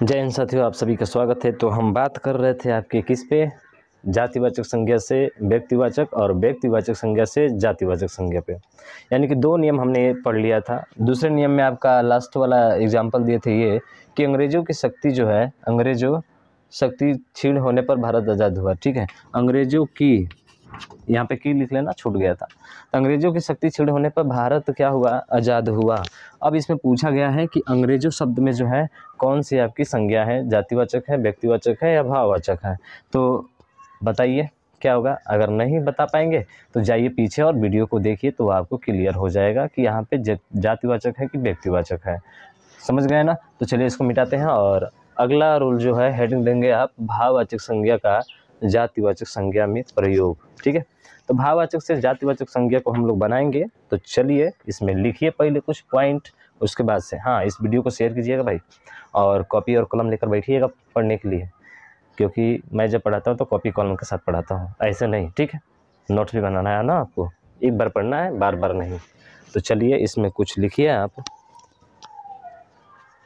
जय हिंद साथियों, आप सभी का स्वागत है। तो हम बात कर रहे थे आपके किस पे, जातिवाचक संज्ञा से व्यक्तिवाचक और व्यक्तिवाचक संज्ञा से जातिवाचक संज्ञा पे। यानी कि दो नियम हमने पढ़ लिया था। दूसरे नियम में आपका लास्ट वाला एग्जाम्पल दिए थे ये कि अंग्रेजों की शक्ति जो है, अंग्रेजों शक्ति क्षीण होने पर भारत आज़ाद हुआ। ठीक है, अंग्रेजों की, यहाँ पे की लिख लेना, छूट गया था। तो अंग्रेजों की शक्ति क्षीण होने पर भारत क्या हुआ, आज़ाद हुआ। अब इसमें पूछा गया है कि अंग्रेजों शब्द में जो है कौन सी आपकी संज्ञा है, जातिवाचक है, व्यक्तिवाचक है या भाववाचक है। तो बताइए क्या होगा। अगर नहीं बता पाएंगे तो जाइए पीछे और वीडियो को देखिए, तो आपको क्लियर हो जाएगा कि यहाँ पे जातिवाचक है कि व्यक्तिवाचक है। समझ गए ना। तो चलिए इसको मिटाते हैं और अगला रूल जो है हेडिंग देंगे आप, भाववाचक संज्ञा का जातिवाचक संज्ञा में प्रयोग। ठीक है, तो भाववाचक से जातिवाचक संज्ञा को हम लोग बनाएंगे। तो चलिए इसमें लिखिए पहले कुछ पॉइंट, उसके बाद से हाँ इस वीडियो को शेयर कीजिएगा भाई, और कॉपी और कलम लेकर बैठिएगा पढ़ने के लिए, क्योंकि मैं जब पढ़ाता हूँ तो कॉपी कलम के साथ पढ़ाता हूँ, ऐसे नहीं। ठीक है, नोट्स भी बनाना है ना आपको, एक बार पढ़ना है, बार बार नहीं। तो चलिए इसमें कुछ लिखिए आप।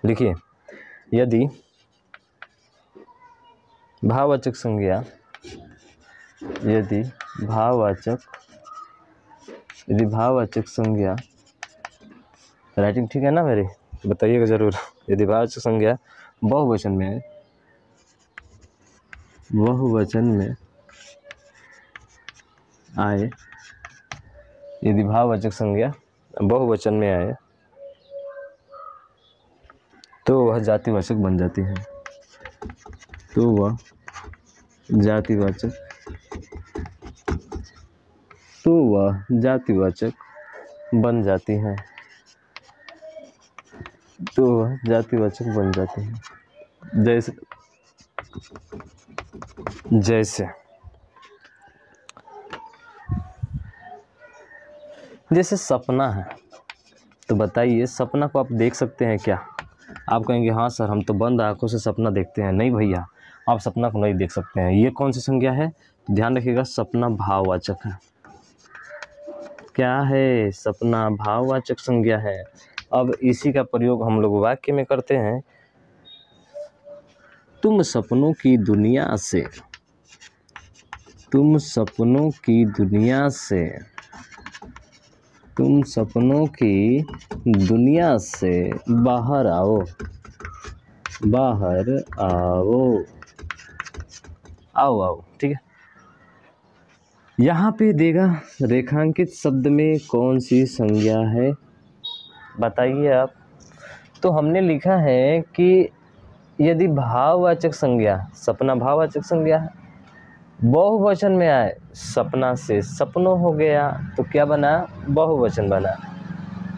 लिखिए, यदि भाववाचक संज्ञा, यदि भाववाचक संज्ञा, राइटिंग ठीक है ना मेरी, बताइएगा ज़रूर। यदि भाववाचक संज्ञा बहुवचन में है, बहुवचन में आए, यदि भाववाचक संज्ञा बहुवचन में आए तो वह जातिवाचक बन जाती है, तो वह जातिवाचक बन जाती है, तो वह जातिवाचक बन जाती है। जैसे सपना है, तो बताइए सपना को आप देख सकते हैं क्या? आप कहेंगे हाँ सर, हम तो बंद आंखों से सपना देखते हैं। नहीं भैया, आप सपना को नहीं देख सकते हैं। ये कौन सी संज्ञा है? ध्यान रखिएगा, सपना भाववाचक है। क्या है? सपना भाववाचक संज्ञा है। अब इसी का प्रयोग हम लोग वाक्य में करते हैं। तुम सपनों की दुनिया से बाहर आओ, आओ। ठीक है, यहाँ पे देगा रेखांकित शब्द में कौन सी संज्ञा है, बताइए आप। तो हमने लिखा है कि यदि भाववाचक संज्ञा, सपना भाववाचक संज्ञा है, बहुवचन में आए, सपना से सपनों हो गया, तो क्या बना? बहुवचन बना,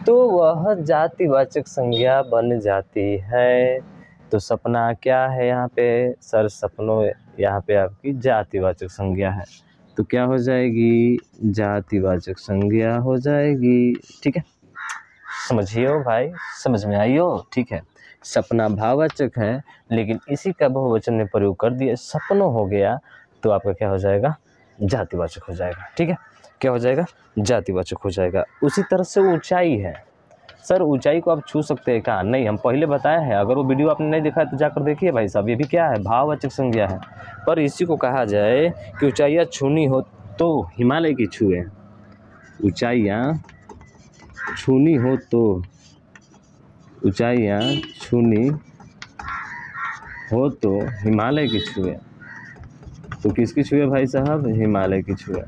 तो वह जातिवाचक संज्ञा बन जाती है। तो सपना क्या है यहाँ पे सर? सपनों, यहाँ पे आपकी जातिवाचक संज्ञा है, तो क्या हो जाएगी? जातिवाचक संज्ञा हो जाएगी। ठीक है, समझियो भाई, समझ में आइयो। ठीक है, सपना भाववाचक है, लेकिन इसी का बहुवचन में प्रयोग कर दिए, सपनों हो गया, तो आपका क्या हो जाएगा? जातिवाचक हो जाएगा। ठीक है, क्या हो जाएगा? जातिवाचक हो जाएगा। उसी तरह से ऊंचाई है। सर ऊंचाई को आप छू सकते हैं क्या? नहीं, हम पहले बताए हैं। अगर वो वीडियो आपने नहीं देखा है तो जाकर देखिए भाई साहब। ये भी क्या है? भाववाचक संज्ञा है। पर इसी को कहा जाए कि ऊंचाइयाँ छूनी हो तो हिमालय की छुए, ऊंचाइयाँ छूनी हो तो, ऊंचाइयाँ छूनी हो तो हिमालय की छुए। तो किसकी छुए भाई साहब? हिमालय की छुए,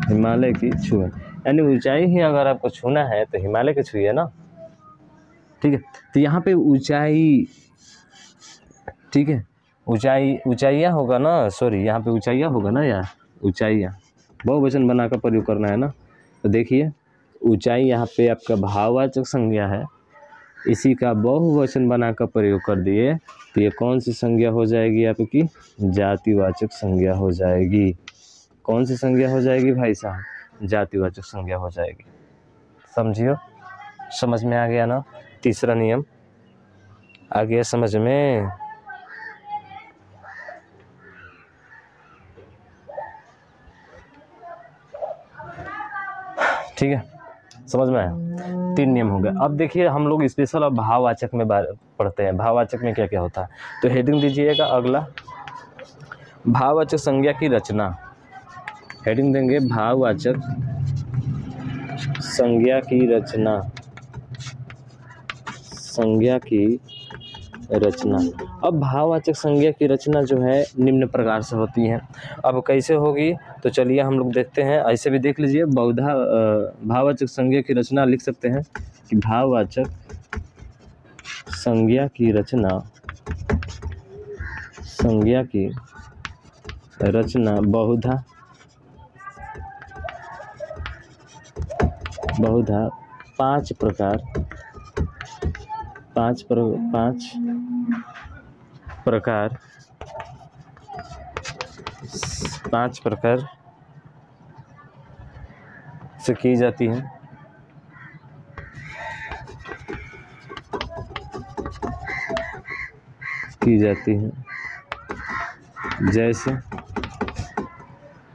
हिमालय की छुए। यानी ऊंचाई ही अगर आपको छूना है तो हिमालय की छुइए ना। ठीक है, तो यहाँ पे ऊंचाई, ठीक है, ऊंचाइयाँ होगा ना, सॉरी यहाँ पे ऊंचाइयाँ होगा ना यार, ऊंचाइयाँ बहुवचन बनाकर प्रयोग करना है ना। तो देखिए ऊंचाई यहाँ पे आपका भाववाचक संज्ञा है, इसी का बहुवचन बनाकर प्रयोग कर दिए, तो ये कौन सी संज्ञा हो जाएगी आपकी? जातिवाचक संज्ञा हो जाएगी। कौन सी संज्ञा हो जाएगी भाई साहब? जातिवाचक संज्ञा हो जाएगी। समझियो, समझ में आ गया ना? तीसरा नियम आ गया समझ में? ठीक है, समझ में आया? 3 नियम हो गए। अब देखिए हम लोग स्पेशल अब भाववाचक में पढ़ते हैं। भाववाचक में क्या क्या होता है, तो हेडिंग दीजिएगा अगला, भाववाचक संज्ञा की रचना। हेडिंग देंगे भाववाचक संज्ञा की रचना, संज्ञा की रचना। अब भाववाचक संज्ञा की रचना जो है निम्न प्रकार से होती है। अब कैसे होगी, तो चलिए हम लोग देखते हैं। ऐसे भी देख लीजिए, बहुधा भाववाचक संज्ञा की रचना लिख सकते हैं कि भाववाचक संज्ञा की रचना, संज्ञा की रचना बहुधा पांच प्रकार से की जाती है। जैसे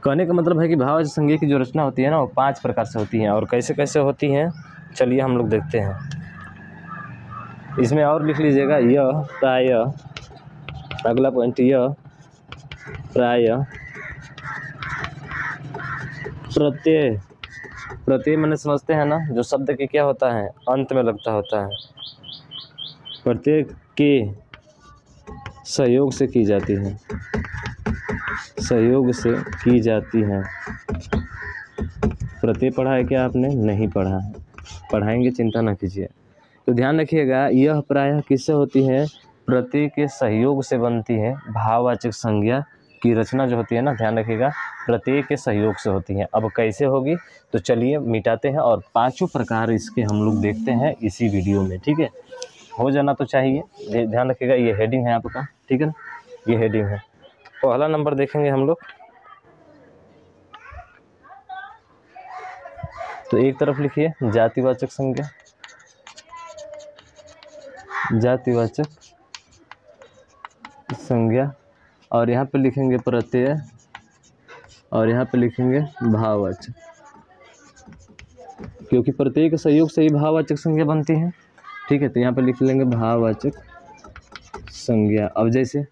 कहने का मतलब है कि भाववाचक संज्ञा की जो रचना होती है ना, वो 5 प्रकार से होती हैं। और कैसे कैसे होती हैं, चलिए हम लोग देखते हैं। इसमें और लिख लीजिएगा, यह प्रायः, अगला पॉइंट, यह प्रायः प्रत्यय मैंने समझते हैं ना, जो शब्द के क्या होता है, अंत में लगता होता है, प्रत्यय के सहयोग से की जाती है, प्रत्यय पढ़ा है क्या आपने? नहीं पढ़ा है, पढ़ाएंगे, चिंता न कीजिए। तो ध्यान रखिएगा, यह प्रायः किससे होती है? प्रत्यय के सहयोग से बनती है। भाववाचक संज्ञा की रचना जो होती है ना, ध्यान रखिएगा, प्रत्यय के सहयोग से होती है। अब कैसे होगी, तो चलिए मिटाते हैं और 5 प्रकार इसके हम लोग देखते हैं इसी वीडियो में, ठीक है। हो जाना तो चाहिए। ध्यान रखिएगा, ये हेडिंग है आपका, ठीक है ना, ये हेडिंग है। पहला नंबर देखेंगे हम लोग, तो एक तरफ लिखिए जातिवाचक संज्ञा, जातिवाचक संज्ञा, और यहाँ पे लिखेंगे प्रत्यय, और यहाँ पे लिखेंगे भाववाचक, क्योंकि प्रत्यय के सहयोग से ही भाववाचक संज्ञा बनती है, ठीक है। तो यहाँ पे लिख लेंगे भाववाचक संज्ञा। अब जैसे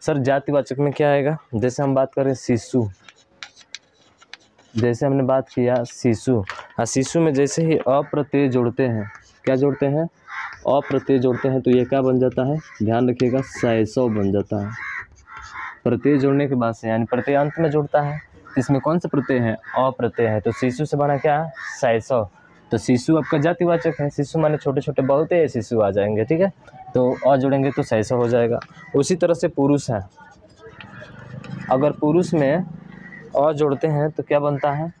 सर जातिवाचक में क्या आएगा, जैसे हम बात करें शिशु, जैसे हमने बात किया शिशु, शिशु में जैसे ही अप्रत्यय जोड़ते हैं, क्या जोड़ते हैं? अप्रत्यय जोड़ते हैं, तो ये क्या बन जाता है? ध्यान रखिएगा, शैशव बन जाता है। प्रत्यय जोड़ने के बाद से, यानी प्रत्यय अंत में जोड़ता है, इसमें कौन सा प्रत्यय है? अप्रत्यय है। तो शिशु से बना क्या? शैशव। तो शिशु आपका जातिवाचक है, शिशु माने छोटे छोटे बहुत है, शिशु आ जाएंगे, ठीक है। तो अ जोड़ेंगे तो शैशव हो जाएगा। उसी तरह से पुरुष है, अगर पुरुष में अ जोड़ते हैं तो क्या बनता है?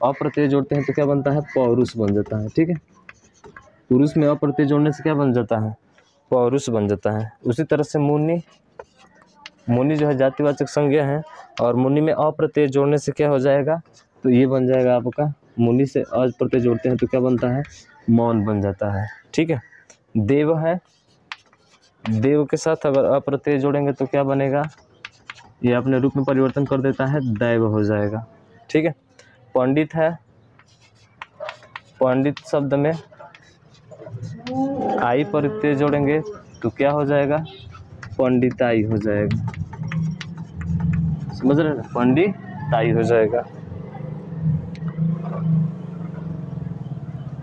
अप्रत्यय जोड़ते हैं तो क्या बनता है? पौरुष बन जाता है, ठीक है। पुरुष में अप्रत्यय जोड़ने से क्या बन जाता है? पौरुष बन जाता है। उसी तरह से मुनि, मुनि जो है जातिवाचक संज्ञा है, और मुनि में अप्रत्यय जोड़ने से क्या हो जाएगा? तो ये बन जाएगा आपका, मुनि से अप्रत्यय जोड़ते हैं तो क्या बनता है? मौन बन जाता है, ठीक है। देव है, देव के साथ अगर अप्रत्यय जोड़ेंगे तो क्या बनेगा? ये अपने रूप में परिवर्तन कर देता है, दैव हो जाएगा, ठीक है। पंडित है, पंडित शब्द में आई प्रत्यय जोड़ेंगे तो क्या हो जाएगा? पंडिताई हो जाएगा, समझ रहे हैं? पंडिताई हो जाएगा।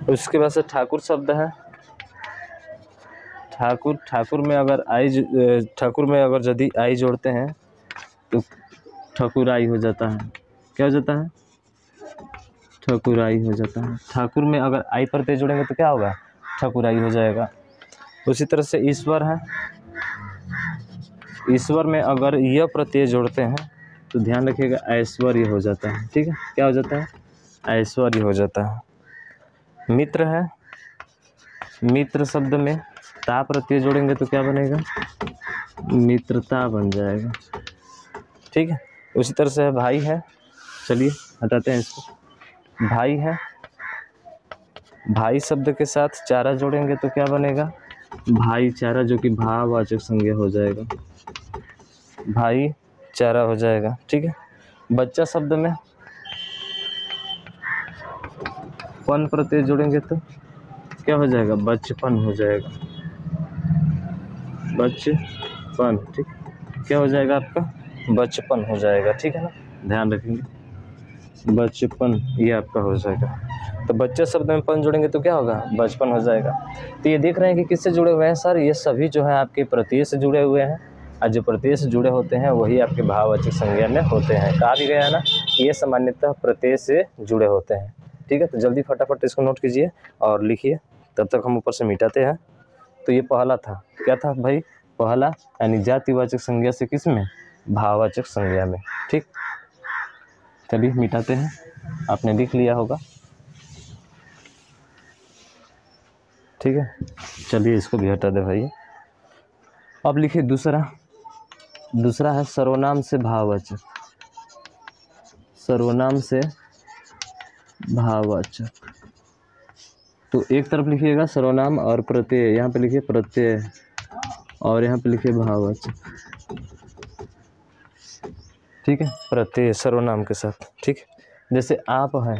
उसके बाद से ठाकुर शब्द है, ठाकुर, ठाकुर में अगर यदि आई जोड़ते हैं तो ठकुराई हो जाता है। क्या हो जाता है? ठकुराई हो जाता है। ठाकुर में अगर आई प्रत्यय जोड़ेंगे तो क्या होगा? ठकुराई हो जाएगा। उसी तरह से ईश्वर है, ईश्वर में अगर यह प्रत्यय जोड़ते हैं तो ध्यान रखिएगा ऐश्वर्य हो जाता है, ठीक है। क्या हो जाता है? ऐश्वर्य हो जाता है। मित्र है, मित्र शब्द में ता प्रत्यय जोड़ेंगे तो क्या बनेगा? मित्रता बन जाएगा, ठीक है। उसी तरह से भाई है, चलिए हटाते हैं इसको। भाई है, भाई शब्द के साथ चारा जोड़ेंगे तो क्या बनेगा? भाईचारा, जो कि भाववाचक संज्ञा हो जाएगा, भाईचारा हो जाएगा, ठीक है। बच्चा शब्द में पन प्रत्यय जोड़ेंगे तो क्या हो जाएगा, बचपन हो जाएगा, बचपन। ठीक, क्या हो जाएगा आपका, बचपन हो जाएगा। ठीक है ना, ध्यान रखेंगे, बचपन ये आपका हो जाएगा। तो बच्चे शब्द में पन जोड़ेंगे तो क्या होगा, बचपन हो जाएगा। तो ये देख रहे हैं कि किससे जुड़े हुए हैं सर, ये सभी जो है आपके प्रत्यय से जुड़े हुए हैं, और जो प्रत्यय से जुड़े होते हैं वही आपके भाववाचक संज्ञा में होते हैं। कहा भी गया है ना, ये सामान्यतः प्रत्यय से जुड़े होते हैं। ठीक है, तो जल्दी फटाफट इसको नोट कीजिए और लिखिए, तब तक हम ऊपर से मिटाते हैं। तो ये पहला था, क्या था भाई, पहला यानी जातिवाचक संज्ञा से किस में, भाववाचक संज्ञा में। ठीक, चलिए मिटाते हैं, आपने लिख लिया होगा। ठीक है, चलिए इसको भी हटा दे भाई। अब लिखिए दूसरा है सर्वनाम से भाववाचक, सर्वनाम से भाववाचक। तो एक तरफ लिखिएगा सर्वनाम और प्रत्यय, यहाँ पे लिखिए प्रत्यय और यहाँ पे लिखिए भाववाचक। ठीक है, प्रत्यय सर्वनाम के साथ। ठीक, जैसे आप है,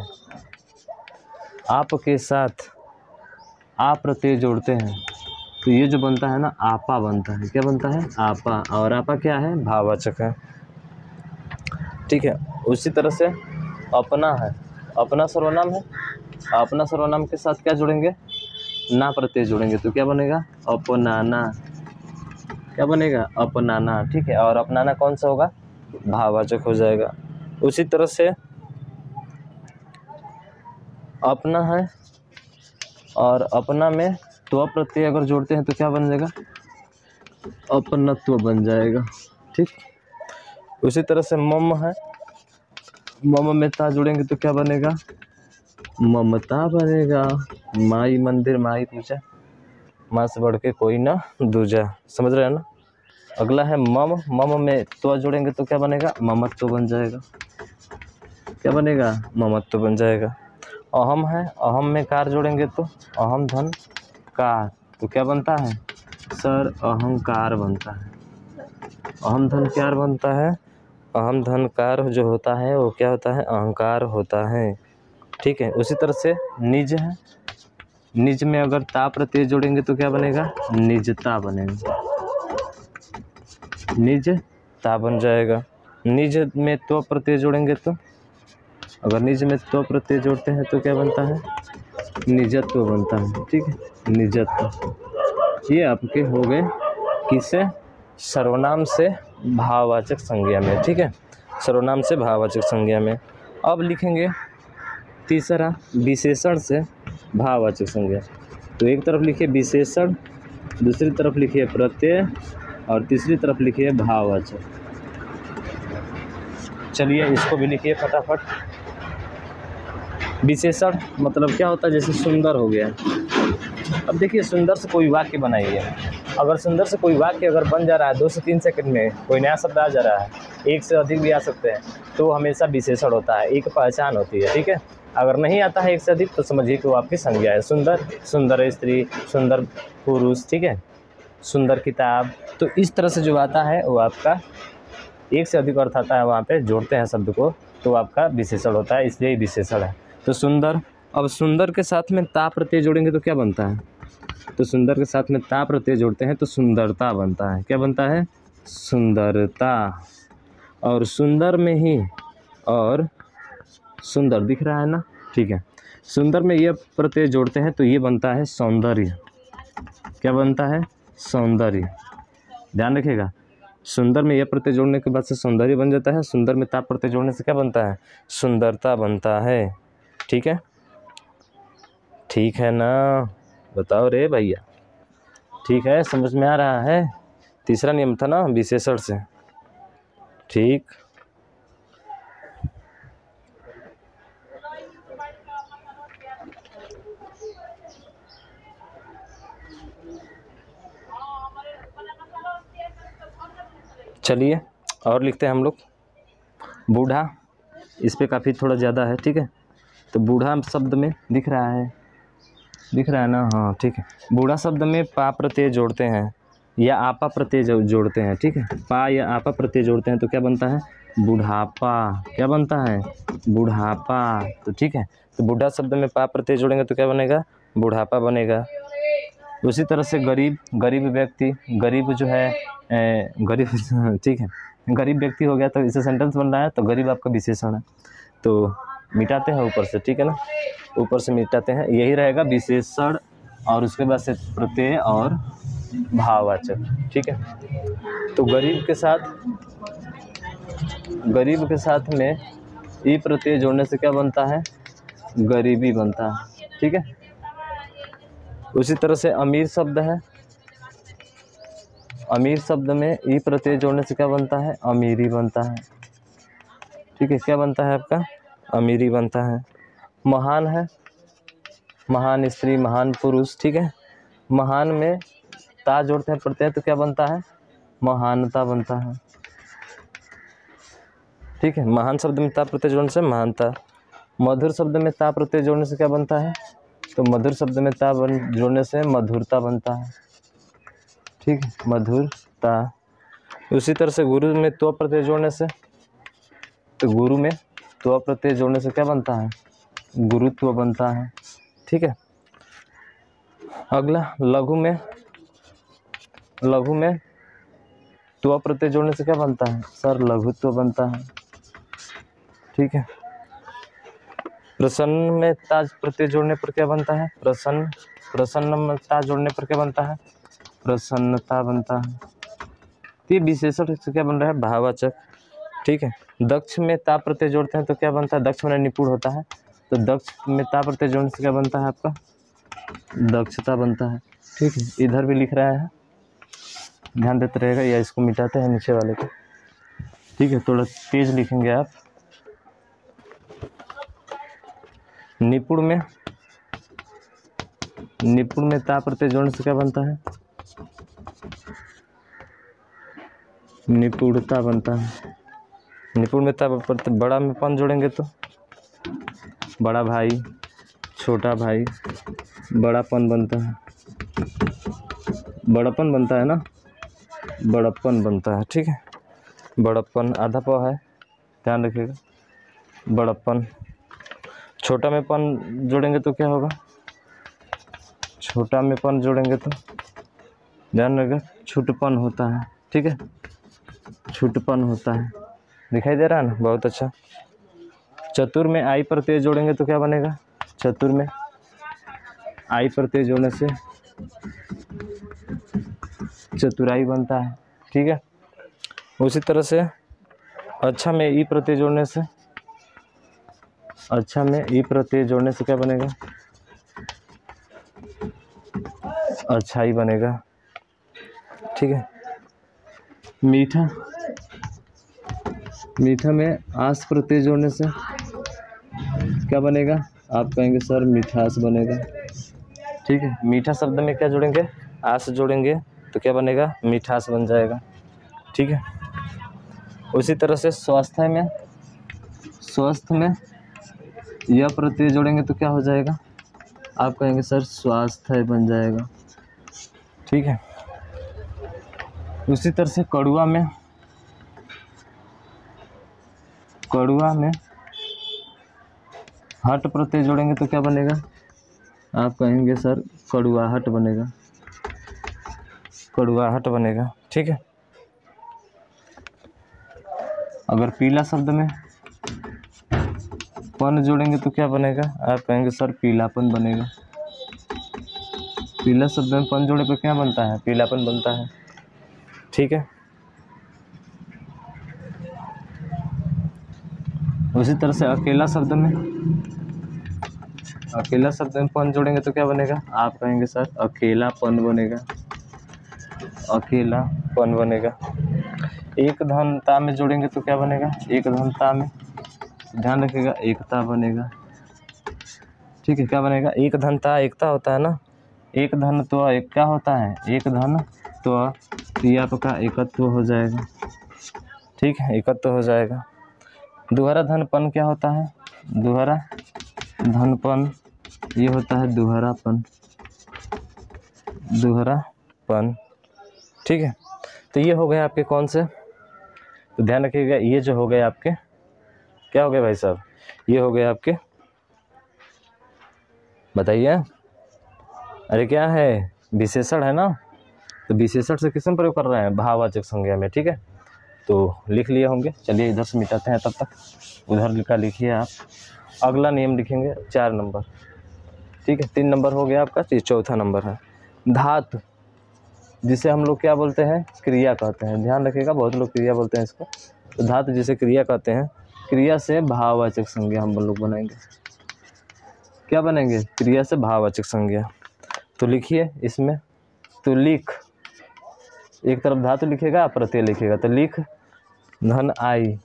आप के साथ आप प्रत्यय जोड़ते हैं तो ये जो बनता है ना, आपा बनता है। क्या बनता है, आपा, और आपा क्या है, भाववाचक है। ठीक है, उसी तरह से अपना है, अपना सर्वनाम है, अपना सर्वनाम के साथ क्या जोड़ेंगे, ना प्रत्यय जोड़ेंगे तो क्या बनेगा, अपनाना। क्या बनेगा, अपनाना। ठीक है, और अपनाना कौन सा होगा, भाववाचक हो जाएगा। उसी तरह से अपना है और अपना में त्व प्रत्यय अगर जोड़ते हैं तो क्या बन जाएगा, अपनत्व बन जाएगा। ठीक, उसी तरह से मम है, मम में ता जोड़ेंगे तो क्या बनेगा, ममता बनेगा। माई मंदिर माई पूजा, माँ से बढ़ के कोई ना दूजा, समझ रहे हैं ना। अगला है मम, मम में त्व जोड़ेंगे तो क्या बनेगा, ममत्व बन जाएगा। क्या बनेगा, ममत्व बन जाएगा। अहम है, अहम में कार जोड़ेंगे तो अहम धन कार, तो क्या बनता है सर, अहंकार बनता है। अहम धन कार बनता है, अहम धन कार जो होता है वो क्या होता है, अहंकार होता है। ठीक है, उसी तरह से निज है, निज में अगर ता प्रत्यय जोड़ेंगे तो क्या बनेगा, निजता बनेगा, निज ता बन जाएगा। निज में तो प्रत्यय जोड़ेंगे तो, अगर निज में तो प्रत्यय जोड़ते हैं तो क्या बनता है, निजत्व बनता है। ठीक है, निजत्व। ये आपके हो गए किससे, सर्वनाम से भाववाचक संज्ञा में। ठीक है, सर्वनाम से भाववाचक संज्ञा में। अब लिखेंगे तीसरा, विशेषण से भाववाचक संज्ञा। तो एक तरफ लिखिए विशेषण, दूसरी तरफ लिखिए प्रत्यय और तीसरी तरफ लिखिए भाववाचक। चलिए इसको भी लिखिए फटाफट। विशेषण मतलब क्या होता है, जैसे सुंदर हो गया। अब देखिए सुंदर से कोई वाक्य बनाइए, अगर सुंदर से कोई वाक्य अगर बन जा रहा है 2 से 3 सेकंड में, कोई नया शब्द आ जा रहा है, एक से अधिक भी आ सकते हैं, तो हमेशा विशेषण होता है, एक पहचान होती है। ठीक है, अगर नहीं आता है एक से अधिक तो समझिए कि वो आपकी संज्ञा है। सुंदर, सुंदर स्त्री, सुंदर पुरुष, ठीक है, सुंदर किताब। तो इस तरह से जो आता है वो आपका एक से अधिक अर्थ आता है, वहाँ पे जोड़ते हैं शब्द को तो आपका विशेषण होता है, इसलिए विशेषण है। तो सुंदर, अब सुंदर के साथ में ता प्रत्यय जोड़ेंगे तो क्या बनता है, तो सुंदर के साथ में ता प्रत्यय जोड़ते हैं तो सुंदरता बनता है। क्या बनता है, सुंदरता। और सुंदर में ही, और सुंदर दिख रहा है ना, ठीक है, सुंदर में ये प्रत्यय जोड़ते हैं तो ये बनता है सौंदर्य। क्या बनता है, सौंदर्य। ध्यान रखिएगा, सुंदर में यह प्रत्यय जोड़ने के बाद से सौंदर्य बन जाता है, सुंदर में ता प्रत्यय जोड़ने से क्या बनता है, सुंदरता बनता है। ठीक है, ठीक है ना, बताओ रे भैया, ठीक है, समझ में आ रहा है। तीसरा नियम था ना विशेषण से। ठीक, चलिए और लिखते हैं हम लोग। बूढ़ा, इस पे काफ़ी थोड़ा ज़्यादा है। ठीक है, तो बूढ़ा शब्द में दिख रहा है, दिख रहा है ना, हाँ ठीक है। बूढ़ा शब्द में पा प्रत्यय जोड़ते हैं या आपा प्रत्यय जोड़ते हैं, ठीक है, पा या आपा प्रत्यय जोड़ते हैं तो क्या बनता है, बुढ़ापा। क्या बनता है, बुढ़ापा। तो ठीक है, तो बुढ़ा शब्द में पा प्रत्यय जोड़ेंगे तो क्या बनेगा, बुढ़ापा बनेगा। उसी तरह से गरीब, गरीब व्यक्ति, गरीब जो है गरीब ठीक है, गरीब व्यक्ति हो गया तो इससे सेंटेंस बन रहा है, तो गरीब आपका विशेषण है, तो मिटाते हैं ऊपर से, ठीक है ना, ऊपर से मिटाते हैं, यही रहेगा विशेषण और उसके बाद से प्रत्यय और भाववाचक, ठीक है। तो गरीब के साथ में ई प्रत्यय जोड़ने से क्या बनता है, गरीबी बनता है, ठीक है। उसी तरह से अमीर शब्द है, अमीर शब्द में ई प्रत्यय जोड़ने से क्या बनता है, अमीरी बनता है, ठीक है, क्या बनता है आपका, अमीरी बनता है। महान है, महान स्त्री, महान पुरुष, ठीक है, महान में ता जोड़ते हैं प्रत्यय तो क्या बनता है, महानता बनता है, ठीक है, महान शब्द में ता प्रत्यय जोड़ने से महानता। मधुर शब्द में ता प्रत्यय जोड़ने से क्या बनता है, तो मधुर शब्द में ता जोड़ने से मधुरता बनता है, ठीक है, मधुरता। उसी तरह से गुरु में त्व प्रत्यय जोड़ने से, तो गुरु में त्व प्रत्यय जोड़ने से क्या बनता है, गुरुत्व बनता है, ठीक है। अगला लघु में त्व प्रत्यय जोड़ने से क्या बनता है, सर लघुत्व बनता है, ठीक है। प्रसन्न में ता प्रत्यय जोड़ने पर क्या बनता है, प्रसन्न, प्रसन्न में ता जोड़ने पर क्या बनता है, प्रसन्नता बनता है। ये विशेषण से क्या बन रहा है, भाववाचक, ठीक है। दक्ष में ता प्रत्यय जोड़ते हैं तो क्या बनता है, दक्ष में निपुण होता है, तो दक्ष में ता प्रत्यय जोड़ने से क्या बनता है आपका, दक्षता बनता है, ठीक है। इधर भी लिख रहा है, ध्यान देते रहेगा, या इसको मिटाते हैं नीचे वाले को, ठीक है, थोड़ा तेज लिखेंगे आप। निपुण में ता प्रत्यय जोड़ने से क्या बनता है, निपुणता बनता है। निपुण में ता प्रत्यय, बड़ा में पन जोड़ेंगे तो बड़ा भाई, छोटा भाई, बड़ापन बनता है, बड़ापन बनता है ना, बड़प्पन बनता है, ठीक है, बड़प्पन आधा प है, ध्यान रखिएगा, बड़प्पन। छोटा में पन जोड़ेंगे तो क्या होगा, छोटा में पन जोड़ेंगे तो ध्यान रखिएगा, छुटपन होता है, ठीक है, छुटपन होता है, दिखाई दे रहा है ना, बहुत अच्छा। चतुर में आई प्रत्यय जोड़ेंगे तो क्या बनेगा, चतुर में आई प्रत्यय जोड़ने से चतुराई बनता है, ठीक है। उसी तरह से अच्छा में ई प्रत्यय जोड़ने से, अच्छा में ई प्रत्यय जोड़ने से क्या बनेगा, अच्छाई बनेगा, ठीक है। मीठा, मीठा में आस प्रत्यय जोड़ने से क्या बनेगा, आप कहेंगे सर मिठास बनेगा, ठीक है। मीठा शब्द में क्या जोड़ेंगे, आस जोड़ेंगे तो क्या बनेगा, मिठास बन जाएगा, ठीक है। उसी तरह से स्वास्थ्य में यह प्रत्यय जोड़ेंगे तो क्या हो जाएगा, आप कहेंगे सर स्वास्थ्य बन जाएगा, ठीक है। उसी तरह से कड़ुआ में हट प्रत्यय जोड़ेंगे तो क्या बनेगा, आप कहेंगे सर कड़ुआहट बनेगा, कड़ुआहट बनेगा, ठीक है। अगर पीला शब्द में पन जोड़ेंगे तो क्या बनेगा, आप कहेंगे सर पीलापन बनेगा, पीला शब्द में पन जोड़े पर क्या बनता है, पीलापन बनता है, ठीक है। उसी तरह से अकेला शब्द में पन जोड़ेंगे तो क्या बनेगा, आप कहेंगे सर अकेलापन बनेगा, अकेलापन बनेगा। एक धनता में जोड़ेंगे तो क्या बनेगा, एक धनता में, ध्यान रखिएगा, एकता बनेगा, ठीक है, क्या बनेगा, एक धनता एकता होता है ना, एक धन तो एक क्या होता है, एक धन तो ये आपका एकत्व हो जाएगा, ठीक है, एकत्व हो जाएगा। दोहरा धनपन क्या होता है, दोहरा धनपन ये होता है दोहरापन, दोहरापन, ठीक है। तो ये हो गए आपके कौन से, तो ध्यान रखिएगा ये जो हो गए आपके क्या हो गए भाई साहब, ये हो गए आपके, बताइए, अरे क्या है, विशेषण है ना। तो विशेषण से किस में प्रयोग कर रहे हैं, भाववाचक संज्ञा में। ठीक है, तो लिख लिए होंगे। चलिए इधर से मिटाते हैं, तब तक उधर का लिखिए आप। अगला नियम लिखेंगे 4 नंबर। ठीक है, 3 नंबर हो गया आपका, तो चौथा नंबर है धातु, जिसे हम लोग क्या बोलते हैं, क्रिया कहते हैं। ध्यान रखिएगा, बहुत लोग क्रिया बोलते हैं इसको। तो धातु जिसे क्रिया कहते हैं, क्रिया से भाववाचक संज्ञा हम लोग बनाएंगे। क्या बनेंगे, क्रिया से भाववाचक संज्ञा। तो लिखिए इसमें, तो लिख, एक तरफ धातु लिखेगा, प्रत्यय लिखेगा। तो लिख धन आई,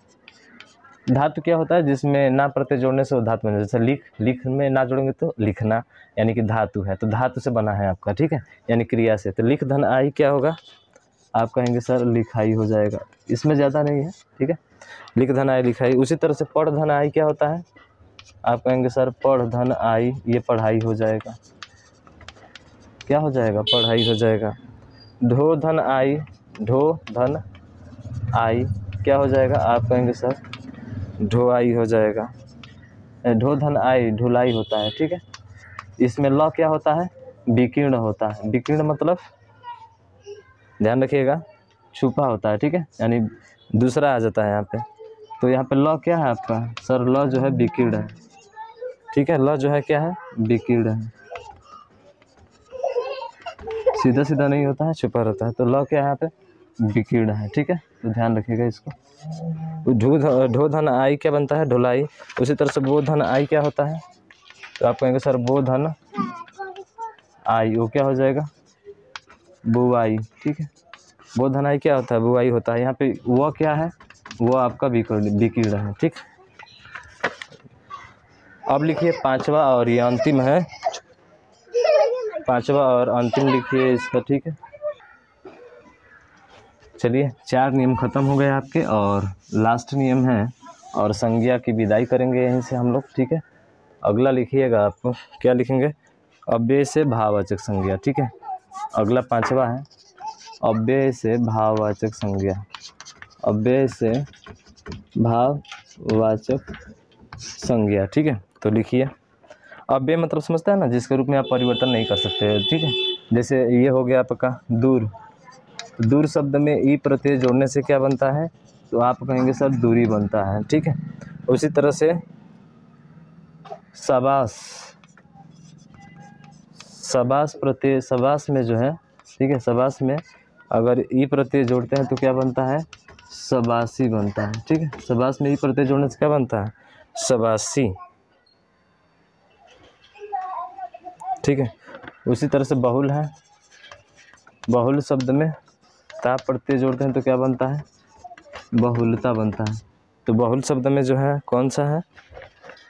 धातु क्या होता है, जिसमें ना प्रत्यय जोड़ने से वो धातु बने। जैसे लिख, लिख में ना जोड़ेंगे तो लिखना, यानी कि धातु है, तो धातु से बना है आपका। ठीक है, यानी क्रिया से। तो लिख धन आई क्या होगा, आप कहेंगे सर लिखाई हो जाएगा, इसमें ज़्यादा नहीं है। ठीक है, लिख धन आई लिखाई। उसी तरह से पढ़ धन आई क्या होता है, आप कहेंगे सर पढ़ धन आई, ये पढ़ाई हो जाएगा। क्या हो जाएगा, पढ़ाई हो जाएगा। ढो धन आई, ढो धन आई क्या हो जाएगा, आप कहेंगे सर ढोआई हो जाएगा। ढो धन आई ढुलाई होता है। ठीक है, इसमें ल क्या होता है, विकीर्ण होता है। विकीर्ण मतलब ध्यान रखिएगा छुपा होता है। ठीक है, यानी दूसरा आ जाता है यहाँ पे। तो यहाँ पे ल क्या है आपका, सर ल जो है विकीर्ण है। ठीक है, ल जो है क्या है, विकीर्ण है, सीधा सीधा नहीं होता है, छुपा रहता है। तो ल क्या है यहाँ पे, विकीर्ण है। ठीक है, तो ध्यान रखिएगा इसको। ढो धन आई क्या बनता है, ढुलाई। उसी तरह से वो धन आई क्या होता है, तो आप कहेंगे सर वो धन आई, वो क्या हो जाएगा, बुआई। ठीक है, वो धन आई क्या होता है, बुआई होता है। यहाँ पे वो क्या है, वो आपका विकीर्ण है। ठीक, अब लिखिए 5वां और ये अंतिम है, 5वां और अंतिम लिखिए इसका। ठीक है, चलिए 4 नियम खत्म हो गए आपके, और लास्ट नियम है, और संज्ञा की विदाई करेंगे यहीं से हम लोग। ठीक है, अगला लिखिएगा, आपको क्या लिखेंगे, अव्यय से भाववाचक संज्ञा। ठीक है, अगला 5वां है अव्यय से भाववाचक संज्ञा। अव्यय से भाववाचक संज्ञा। ठीक है, तो लिखिए अव्यय मतलब समझता है ना, जिसके रूप में आप परिवर्तन नहीं कर सकते। ठीक है, जैसे ये हो गया आपका दूर। दूर शब्द में ई प्रत्यय जोड़ने से क्या बनता है, तो आप कहेंगे सर दूरी बनता है। ठीक है, उसी तरह से शाबाश, शाबाश प्रत्यय, शाबाश में जो है, ठीक है, शाबाश में अगर ई प्रत्यय जोड़ते हैं तो क्या बनता है, शाबाशी बनता है। ठीक है, शाबाश में ई प्रत्यय जोड़ने से क्या बनता है, शाबाशी। ठीक है, उसी तरह से बहुल है, बहुल शब्द में ता प्रत्यय जोड़ते हैं तो क्या बनता है, बहुलता बनता है। तो बहुल शब्द में जो है कौन सा है,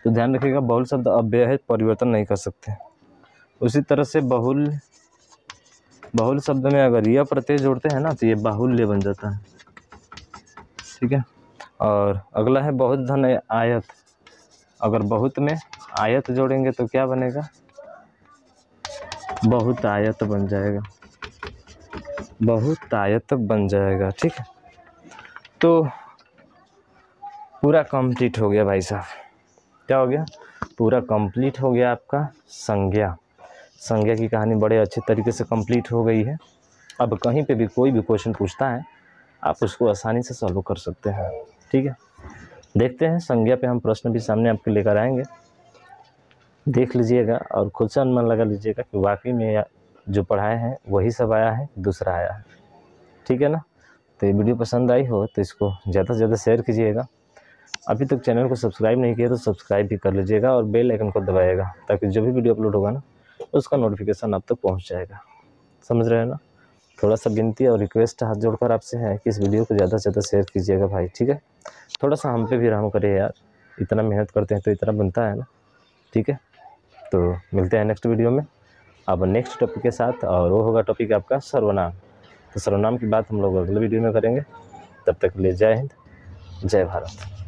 तो ध्यान रखिएगा बहुल शब्द अव्यय है, परिवर्तन नहीं कर सकते। उसी तरह से बहुल शब्द में अगर यह प्रत्यय जोड़ते हैं ना तो ये बाहुल्य बन जाता है। ठीक है, और अगला है बहुत धन आयत। अगर बहुत में आयत जोड़ेंगे तो क्या बनेगा, बहुत आयत बन जाएगा, बहुत आयत बन जाएगा। ठीक है, तो पूरा कंप्लीट हो गया भाई साहब। क्या हो गया, पूरा कंप्लीट हो गया आपका संज्ञा। संज्ञा की कहानी बड़े अच्छे तरीके से कंप्लीट हो गई है। अब कहीं पे भी कोई भी क्वेश्चन पूछता है आप उसको आसानी से सॉल्व कर सकते हैं। ठीक है, देखते हैं संज्ञा पे हम प्रश्न भी सामने आपके लेकर आएंगे, देख लीजिएगा और खुद से अनुमान लगा लीजिएगा कि वाकई में जो पढ़ाए हैं वही सब आया है, दूसरा आया है। ठीक है ना, तो ये वीडियो पसंद आई हो तो इसको ज़्यादा से ज़्यादा शेयर कीजिएगा। अभी तक चैनल को सब्सक्राइब नहीं किया तो सब्सक्राइब भी कर लीजिएगा और बेल आइकन को दबाइएगा, ताकि जो भी वीडियो अपलोड होगा ना उसका नोटिफिकेशन आप तक पहुंच जाएगा। समझ रहे हैं ना, थोड़ा सा विनती और रिक्वेस्ट हाथ जोड़कर आपसे है कि इस वीडियो को ज़्यादा से ज़्यादा शेयर कीजिएगा भाई। ठीक है, थोड़ा सा हम पे भी रहम करिए यार, इतना मेहनत करते हैं तो इतना बनता है ना। ठीक है, तो मिलते हैं नेक्स्ट वीडियो में अब नेक्स्ट टॉपिक के साथ, और वो होगा टॉपिक आपका सर्वनाम। तो सर्वनाम की बात हम लोग अगले वीडियो में करेंगे। तब तक के लिए जय हिंद, जय भारत।